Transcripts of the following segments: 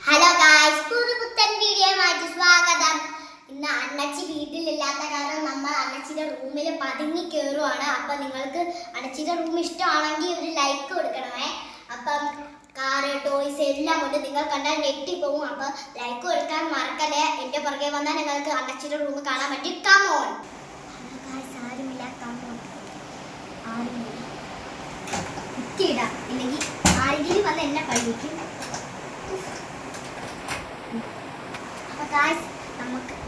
Hello guys, പുതുപുത്തൻ വീഡിയോയുമായിട്ട് സ്വാഗതം. ഇന്ന് അണ്ണച്ചി വീട്ടിലില്ലാത്ത കാരണം നമ്മൾ അണ്ണച്ചിയുടെ റൂമിൽ പതുങ്ങി കയറുവാണ്. അപ്പം നിങ്ങൾക്ക് അണ്ണച്ചിയുടെ റൂം ഇഷ്ടമാണെങ്കിൽ ഒരു ലൈക്ക് കൊടുക്കണമേ. അപ്പം കാറ് ടോയ്സ് എല്ലാം കൊണ്ട് നിങ്ങൾ കണ്ടാൽ ഞെട്ടിപ്പോവും. അപ്പം ലൈക്ക് കൊടുക്കാൻ മറക്കല്ലേ. എൻ്റെ പുറകെ വന്നാൽ നിങ്ങൾക്ക് അണ്ണച്ചിയുടെ റൂം കാണാൻ പറ്റും. കമോൺ ആരുമില്ല, കമോൺ ആരുമില്ല, കുത്തിയിടാം, ഇല്ലെങ്കിൽ ആരെങ്കിലും വന്ന് എന്നെ കഴിക്കും.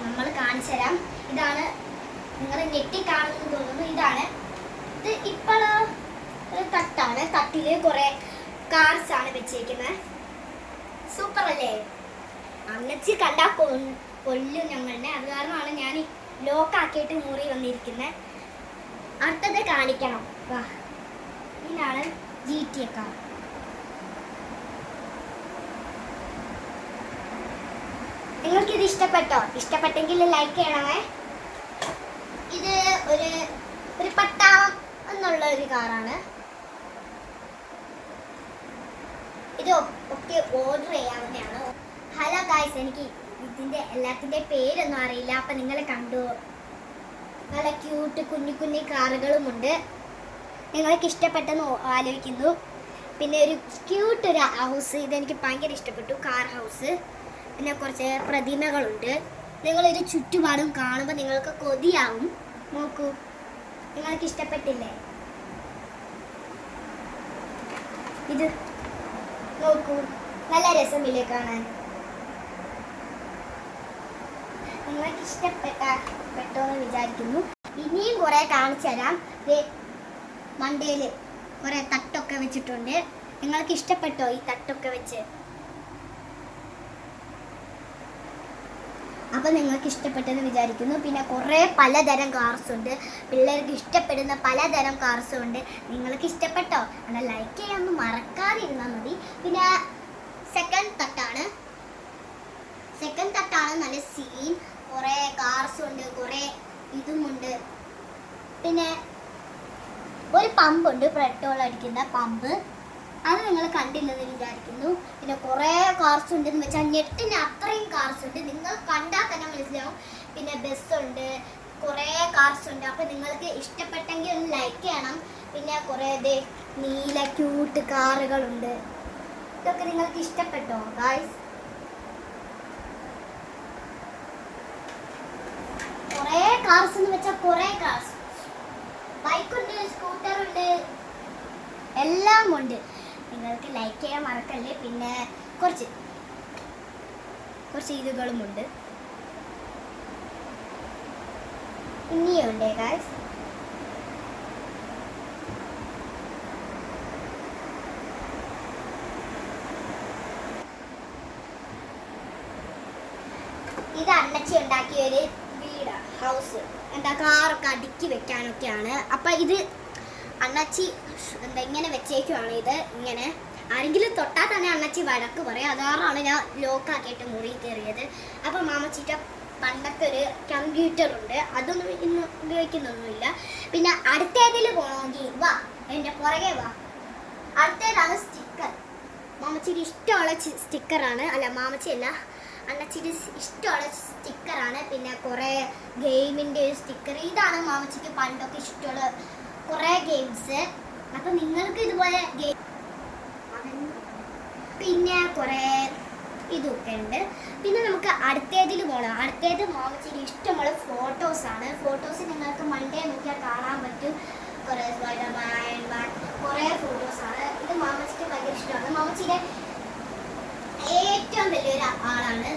നമ്മൾ കാണിച്ചു തരാം. ഇതാണ് നിങ്ങൾ ഞെട്ടി കാണുന്നു തോന്നുന്നു. ഇത് ഇപ്പോൾ ഒരു തട്ടാണ്. തട്ടില് കുറെ കാർസ് ആണ് വെച്ചേക്കുന്നത്. സൂപ്പർ അല്ലേ? അന്നച്ചി കണ്ടാ കൊല്ലും ഞങ്ങളുടെ. അത് കാരണമാണ് ഞാൻ ലോക്കാക്കിയിട്ട് മുറി വന്നിരിക്കുന്നത്. അടുത്തത് കാണിക്കണം. ഇതാണ് GTA കാർ. നിങ്ങൾക്ക് ഇത് ഇഷ്ടപ്പെട്ടോ? ഇഷ്ടപ്പെട്ടെങ്കിൽ ലൈക്ക് ചെയ്യണമേ. ഇത് ഒരു പട്ടാളം എന്നുള്ള ഒരു കാറാണ്. ഇത് ഒക്കെ ഓർഡർ ചെയ്യാവുന്നതാണ്. ഹലോ ഗായ്സ്, എനിക്ക് ഇതിൻ്റെ എല്ലാത്തിൻ്റെ പേരൊന്നും അറിയില്ല. അപ്പം നിങ്ങൾ കണ്ടു, നല്ല ക്യൂട്ട് കുഞ്ഞു കുഞ്ഞു കാറുകളുമുണ്ട്. നിങ്ങൾക്ക് ഇഷ്ടപ്പെട്ടെന്ന് ആലോചിക്കുന്നു. പിന്നെ ഒരു ക്യൂട്ട് ഒരു ഹൗസ്, ഇതെനിക്ക് ഭയങ്കര ഇഷ്ടപ്പെട്ടു. Car house. പിന്നെ കുറച്ച് പ്രതിമകളുണ്ട്. നിങ്ങളിത് ചുറ്റുപാടും കാണുമ്പോൾ നിങ്ങൾക്ക് കൊതിയാവും. നോക്കൂ, നിങ്ങൾക്ക് ഇഷ്ടപ്പെട്ടില്ലേ? ഇത് നോക്കൂ, നല്ല രസമില്ലേ കാണാൻ? നിങ്ങൾക്ക് പെട്ടോന്ന് വിചാരിക്കുന്നു. ഇനിയും കുറെ കാണിച്ചു തരാം. മണ്ടയിൽ കുറെ തട്ടൊക്കെ വെച്ചിട്ടുണ്ട്. നിങ്ങൾക്ക് ഇഷ്ടപ്പെട്ടോ ഈ തട്ടൊക്കെ വെച്ച്? അപ്പം നിങ്ങൾക്ക് ഇഷ്ടപ്പെട്ടെന്ന് വിചാരിക്കുന്നു. പിന്നെ കുറേ പലതരം കാർസ് ഉണ്ട്. പിള്ളേർക്ക് ഇഷ്ടപ്പെടുന്ന പലതരം കാർസും ഉണ്ട്. നിങ്ങൾക്ക് ഇഷ്ടപ്പെട്ടോ? എന്നാൽ ലൈക്ക് ചെയ്യാനൊന്നും മറക്കാതിരുന്നാൽ മതി. പിന്നെ സെക്കൻഡ് തട്ടാണ്. നല്ല സീൻ. കുറേ കാർസും ഉണ്ട്, കുറേ ഇതുമുണ്ട്. പിന്നെ ഒരു പമ്പുണ്ട്, പെട്രോൾ അടിക്കുന്ന പമ്പ്. അത് നിങ്ങൾ കണ്ടില്ലെന്ന് വിചാരിക്കുന്നു. പിന്നെ കുറേ കാർസ് ഉണ്ടെന്ന് വെച്ചാൽ ഞെട്ടിന് അത്രയും കാർസ് ഉണ്ട്. നിങ്ങൾ കണ്ടാൽ തന്നെ മനസ്സിലാവും. പിന്നെ ബസ്സുണ്ട്, കുറേ കാർസ് ഉണ്ട്. അപ്പം നിങ്ങൾക്ക് ഇഷ്ടപ്പെട്ടെങ്കിൽ ഒന്ന് ലൈക്ക് ചെയ്യണം. പിന്നെ കുറേ നീല ക്യൂട്ട് കാറുകളുണ്ട്. ഇതൊക്കെ നിങ്ങൾക്ക് ഇഷ്ടപ്പെട്ടോ ഗായ്സ്? കുറേ കാർസ് എന്ന് വെച്ചാൽ കുറേ കാർസ്. ബൈക്കുണ്ട്, സ്കൂട്ടറുണ്ട്, എല്ലാം ഉണ്ട്. നിങ്ങൾക്ക് ലൈക്ക് ചെയ്യാൻ മറക്കല്ലേ. പിന്നെ കുറച്ച് ഇതുകളുമുണ്ട്. ഇനിയുണ്ട് ഗായ്സ്. ഇത് അണ്ണച്ചി ഉണ്ടാക്കിയ ഒരു വീടാ, ഹൗസ്. എന്താ കാറൊക്കെ അടുക്കി വെക്കാനൊക്കെയാണ്. അപ്പം ഇത് അണ്ണച്ചി ഇങ്ങനെ വെച്ചേക്കുവാണ്. ഇത് ഇങ്ങനെ ആരെങ്കിലും തൊട്ടാൽ തന്നെ അണ്ണച്ചി വഴക്ക് പറയും. അതാറാണ് ഞാൻ ലോക്കാക്കിയിട്ട് മുറി കയറിയത്. അപ്പം മാമച്ചിൻ്റെ പണ്ടത്തെ ഒരു കമ്പ്യൂട്ടറുണ്ട്. അതൊന്നും ഇന്ന് ഉപയോഗിക്കുന്നൊന്നുമില്ല. പിന്നെ അടുത്തേതിൽ പോകണമെങ്കിൽ വാ, എൻ്റെ പുറകെ വാ. അടുത്തേതാണ് സ്റ്റിക്കർ. മാമച്ചിയുടെ ഇഷ്ടമുള്ള സ്റ്റിക്കറാണ്. അല്ല, മാമച്ചിയല്ല, അണ്ണച്ചിയുടെ ഇഷ്ടമുള്ള സ്റ്റിക്കറാണ്. പിന്നെ കുറേ ഗെയിമിൻ്റെ ഒരു സ്റ്റിക്കർ. ഇതാണ് മാമച്ചിക്ക് പണ്ടൊക്കെ ഇഷ്ടമുള്ള കുറേ ഗെയിംസ്. അപ്പം നിങ്ങൾക്ക് ഇതുപോലെ പിന്നെ കുറേ ഇതൊക്കെ ഉണ്ട്. പിന്നെ നമുക്ക് അടുത്തേതിൽ പോകണം. അടുത്തേത് മാമച്ചിയുടെ ഇഷ്ടമുള്ള ഫോട്ടോസാണ്. ഫോട്ടോസ് നിങ്ങൾക്ക് മണ്ടേ നോക്കിയാൽ കാണാൻ പറ്റും. കുറേ സ്പൈഡർമാൻ, കുറേ ഫോട്ടോസാണ്. ഇത് മാമച്ചിക്ക് ഭയങ്കര ഇഷ്ടമാണ്. മാമച്ചിയുടെ ഏറ്റവും വലിയൊരു ആളാണ്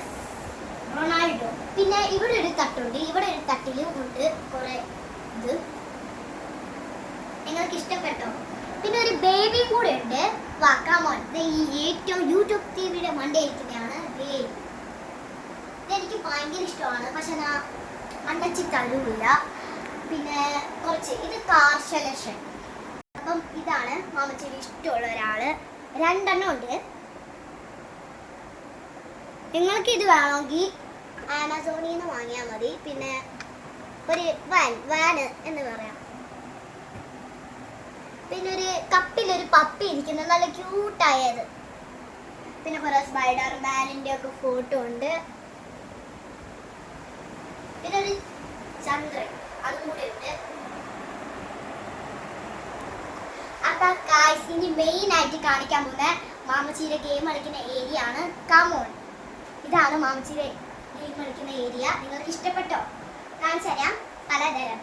റൊണാൾഡോ. പിന്നെ ഇവിടെ ഒരു തട്ടുണ്ട്. ഇവിടെ ഒരു തട്ടിലും ഉണ്ട് കുറേ ഇത്. നിങ്ങൾക്ക് ഇഷ്ടപ്പെട്ടോ? പിന്നെ ഒരു ബേബി കൂടെ ഉണ്ട്. വാക്കാമോൻ. ഈ ഏറ്റവും യൂട്യൂബ് TVയുടെ മണ്ടയിരിക്കുന്നതാണ് ബേബി. ഇതെനിക്ക് ഭയങ്കര ഇഷ്ടമാണ്. പക്ഷെ ഞാൻ അണ്ണച്ചി തള്ളൂല്ല. പിന്നെ കുറച്ച് ഇത് കാർ സെലക്ഷൻ. അപ്പം ഇതാണ് മാമച്ചിയുടെ ഇഷ്ടമുള്ള ഒരാള്. 2 എണ്ണം ഉണ്ട്. നിങ്ങൾക്ക് ഇത് വേണമെങ്കിൽ ആമസോണിൽ നിന്ന് വാങ്ങിയാൽ മതി. പിന്നെ ഒരു വാന് എന്ന് പറയാം. പിന്നെ ഒരു കപ്പിലൊരു പപ്പി ഇരിക്കുന്നത്, നല്ല ക്യൂട്ടായത്. പിന്നെ കുറെ സ്പൈഡർ മാനിന്റെ ഒക്കെ ഫോട്ടോ ഉണ്ട്. പിന്നെ ഒരു ചന്ദ്രൻ അതും കൂടെ ഉണ്ട്. അപ്പൊ ഗായ്സ് ഇനി മെയിൻ ആയിട്ട് കാണിക്കാൻ പോകുന്ന മാമച്ചിയുടെ ഗെയിം കളിക്കുന്ന ഏരിയ ആണ്. കമോൺ, ഇതാണ് മാമച്ചിയുടെ ഗെയിം കളിക്കുന്ന ഏരിയ. നിങ്ങൾക്ക് ഇഷ്ടപ്പെട്ടോ? കാണിച്ചു തരാം. പലതരം.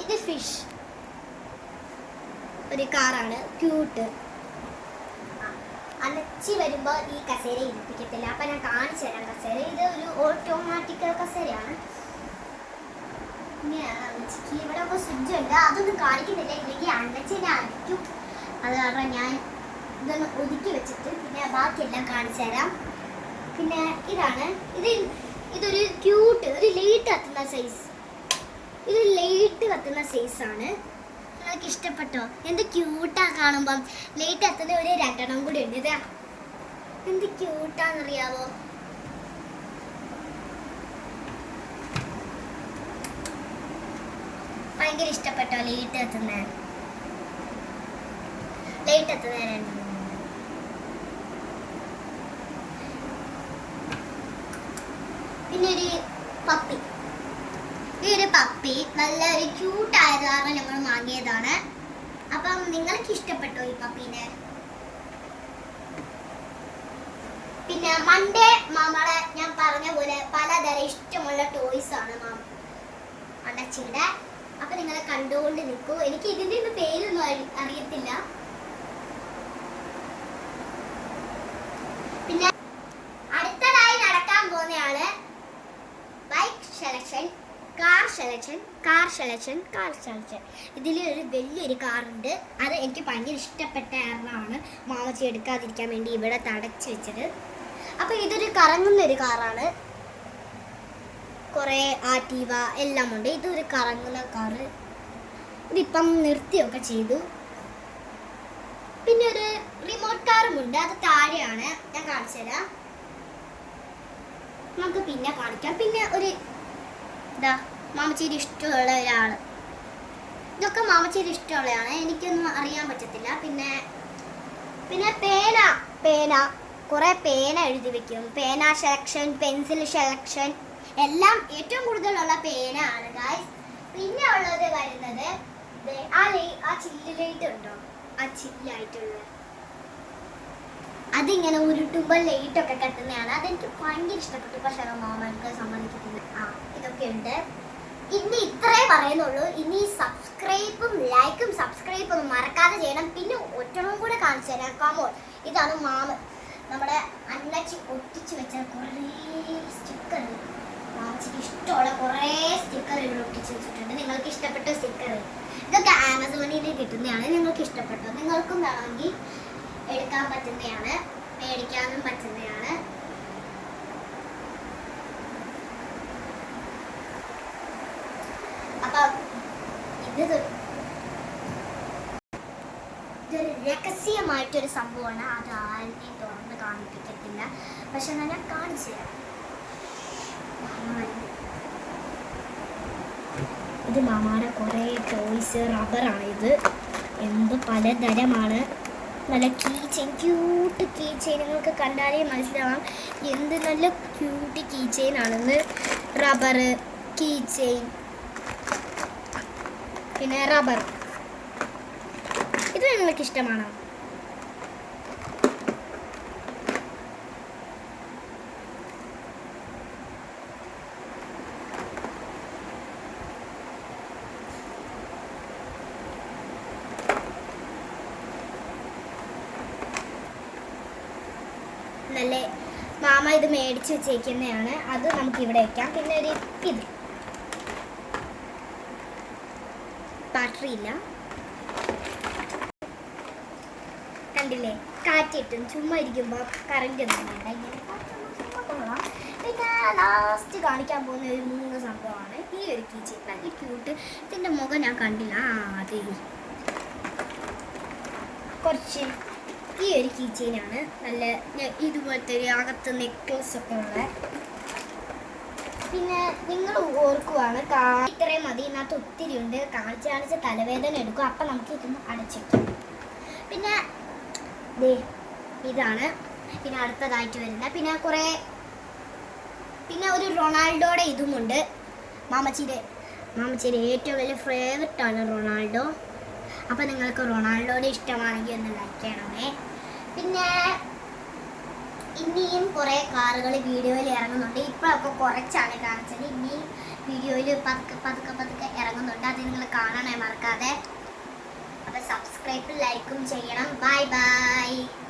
ഇത് ഫിഷ്, ഒരു കാറാണ്, ക്യൂട്ട്. അനച്ചി വരുമ്പോൾ ഈ കസേര ഇരിപ്പിക്കത്തില്ല. അപ്പൊ ഞാൻ കാണിച്ചു തരാം കസേര. ഇത് ഒരു ഓട്ടോമാറ്റിക്കൽ കസേരയാണ്. ഇങ്ങനെയാണ് അന്നച്ചിക്ക്. ഇവിടെ ഒക്കെ സ്വിച്ച് ഉണ്ട്, അതൊന്നും കാണിക്കുന്നില്ല, ഇല്ലെങ്കിൽ അന്നച്ചിനെ അടിക്കും. അത് കാരണം ഞാൻ ഇതൊന്ന് ഒതുക്കി വെച്ചിട്ട് പിന്നെ ബാക്കിയെല്ലാം കാണിച്ചു തരാം. പിന്നെ ഇതാണ്, ഇതൊരു ക്യൂട്ട്, ഒരു ലൈറ്റ് കത്തുന്ന സൈസ്. ഇത് ലൈറ്റ് കത്തുന്ന സൈസാണ്. നിങ്ങൾക്ക് ഇഷ്ടപ്പെട്ടോ? എന്ത് ക്യൂട്ടാ കാണുമ്പം. ലൈറ്റ് കത്തുന്ന ഒരു 2 കൂടി ഉണ്ട്. ഇതാ എന്ത് ക്യൂട്ടാന്നറിയാവോ? ഭയങ്കര ഇഷ്ടപ്പെട്ടോ ലൈറ്റ് കത്തുന്ന? ലൈറ്റ് കത്തുന്ന 2. പിന്നെ ഒരു പപ്പി. ഈ ഒരു പപ്പി നല്ലൊരു ക്യൂട്ട് ആയത് കാരണം നമ്മൾ വാങ്ങിയതാണ്. അപ്പം നിങ്ങൾക്ക് ഇഷ്ടപ്പെട്ടോ ഈ പപ്പീനെ? പിന്നെ മൺഡേ മാമയുടെ ഞാൻ പറഞ്ഞ പോലെ പലതരം ഇഷ്ടമുള്ള ടോയ്സ് ആണ് അണ്ണച്ചിയുടെ. അപ്പൊ നിങ്ങൾ കണ്ടുകൊണ്ട് നിൽക്കൂ. എനിക്ക് ഇതിന്റെ ഒന്നും പേരൊന്നും അറിയത്തില്ല. പിന്നെ അടുത്തതായി നടക്കാൻ പോകുന്നയാള് ബൈക്ക് സെലക്ഷൻ, കാർ സെലക്ഷൻ. ഇതിൽ ഒരു വലിയൊരു കാറുണ്ട്. അത് എനിക്ക് ഭയങ്കര ഇഷ്ടപ്പെട്ട കാരണമാണ് മാമച്ചി എടുക്കാതിരിക്കാൻ വേണ്ടി ഇവിടെ തടച്ചു വെച്ചത്. അപ്പോൾ ഇതൊരു കറങ്ങുന്നൊരു കാറാണ്. കുറേ ആക്റ്റീവ എല്ലാം ഉണ്ട്. ഇതൊരു കറങ്ങുന്ന കാറ്. ഇതിപ്പം നിർത്തിയൊക്കെ ചെയ്തു. പിന്നെ ഒരു റിമോട്ട് കാറും ഉണ്ട്, അത് താഴെയാണ്. ഞാൻ കാണിച്ചു തരാം. നമുക്ക് പിന്നെ കാണിക്കാം. പിന്നെ ഒരു ഇതാ മാമച്ചിയുടെ ഇഷ്ടമുള്ള ഒരാൾ. ഇതൊക്കെ മാമച്ചിയുടെ ഇഷ്ടമുള്ളതാണ്, എനിക്കൊന്നും അറിയാൻ പറ്റത്തില്ല. പിന്നെ പേന കുറേ പേന എഴുതി വെക്കും. പേന സെലക്ഷൻ, പെൻസിൽ സെലക്ഷൻ എല്ലാം ഏറ്റവും കൂടുതലുള്ള പേന ആണ് ഗായ്സ്. പിന്നെ ഉള്ളത് വരുന്നത് ആ ചില്ല് ലൈറ്റ് ഉണ്ടോ? ആ ചില്ലായിട്ടുള്ളത് അതിങ്ങനെ ഉരുട്ടുമ്പോൾ ലൈറ്റൊക്കെ കത്തുന്നതാണ്. അതെനിക്ക് ഭയങ്കര ഇഷ്ടപ്പെട്ടു. പക്ഷേ മാമക്ക് സമ്മതിക്കത്തില്ല. ഇതൊക്കെ ഉണ്ട്. ഇനി ഇത്രേ പറയുന്നുള്ളൂ. ഇനി സബ്സ്ക്രൈബും ഒന്ന് മറക്കാതെ ചെയ്യണം. പിന്നെ ഒറ്റണം കൂടെ കാണിച്ചു തരാം. കമോൺ, ഇതാണ് നമ്മുടെ അന്നച്ചി ഒട്ടിച്ച് വെച്ച കുറേ സ്റ്റിക്കർ. മാമച്ചിക്ക് ഇഷ്ടമുള്ള കുറേ സ്റ്റിക്കറുകൾ ഒട്ടിച്ച് വെച്ചിട്ടുണ്ട്. നിങ്ങൾക്ക് ഇഷ്ടപ്പെട്ട സ്റ്റിക്കർ ഇതൊക്കെ ആമസോണിൽ കിട്ടുന്നതാണ്. നിങ്ങൾക്ക് ഇഷ്ടപ്പെട്ടോ? നിങ്ങൾക്കും വേണമെങ്കിൽ എടുക്കാൻ പറ്റുന്നതാണ്, മേടിക്കാനും പറ്റുന്നതാണ്. അപ്പം ഇതൊരു രഹസ്യമായിട്ടൊരു സംഭവമാണ്. അത് ആരെയും തുറന്ന് കാണിപ്പിക്കത്തില്ല. പക്ഷെ ഞാൻ കാണിച്ചു തരാം. ഇത് മാമാടെ കുറേ ടോയ്സ്, റബ്ബറാണ് ഇത്. എന്ത് പലതരമാണ്. നല്ല ക്യൂട്ട് കീ ചെയിൻ. നിങ്ങൾക്ക് കണ്ടാലേ മനസ്സിലാവാം എന്ത് നല്ല ക്യൂട്ട് കീ ചെയിൻ ആണെന്ന്. റബ്ബർ കീ ചെയിൻ, പിന്നെ റബ്ബർ. ഇത് നിങ്ങൾക്ക് ഇഷ്ടമാണോ? നല്ല മാമ ഇത് മേടിച്ച് വെച്ചേക്കുന്നതാണ്. അത് നമുക്ക് ഇവിടെ വെക്കാം. പിന്നെ ഒരു ഇത് ബാറ്ററി ഇല്ല, കണ്ടില്ലേ? കാറ്റിട്ടും ചുമ്മാ ഇരിക്കുമ്പോൾ കറണ്ട് ഒന്നും വേണ്ട. ഇങ്ങനെ കൊള്ളാം. പിന്നെ ലാസ്റ്റ് കാണിക്കാൻ പോകുന്ന ഒരു 3 സംഭവമാണ്. ഈ ഒരു കീച്ചെയിൻ നല്ല ക്യൂട്ട്. ഇതിൻ്റെ മുഖം ഞാൻ കണ്ടില്ല. അതെ, കുറച്ച് ഈ ഒരു കീച്ചെയിനാണ്. നല്ല ഇതുപോലത്തെ ഒരു അകത്ത് നെക്ലസ് ഒക്കെ ഉള്ള. പിന്നെ നിങ്ങൾ ഓർക്കുവാണ് ഇത്രയും മതി. ഇതിനകത്ത് ഒത്തിരി ഉണ്ട്. കാണിച്ച് തലവേദന എടുക്കും. അപ്പം നമുക്ക് ഇതൊന്ന് അടച്ചു വയ്ക്കാം. പിന്നെ ഇതാണ് പിന്നെ അടുത്തതായിട്ട് വരുന്ന പിന്നെ കുറേ പിന്നെ ഒരു റൊണാൾഡോയുടെ ഇതുമുണ്ട്. മാമച്ചിയുടെ ഏറ്റവും വലിയ ഫേവററ്റാണ് റൊണാൾഡോ. അപ്പോൾ നിങ്ങൾക്ക് റൊണാൾഡോയുടെ ഇഷ്ടമാണെങ്കിൽ ഒന്ന് ലൈക്ക് ചെയ്യണമേ. പിന്നെ ഇനിയും കുറേ കാറുകൾ വീഡിയോയിൽ ഇറങ്ങുന്നുണ്ട്. ഇപ്പോഴൊക്കെ കുറച്ചാണ് കാണിച്ചത്. ഇനിയും വീഡിയോയിൽ പതുക്കെ ഇറങ്ങുന്നുണ്ട്. അത് നിങ്ങൾ കാണണേ മറക്കാതെ. അപ്പോൾ സബ്സ്ക്രൈബും ലൈക്കും ചെയ്യണം. Bye bye.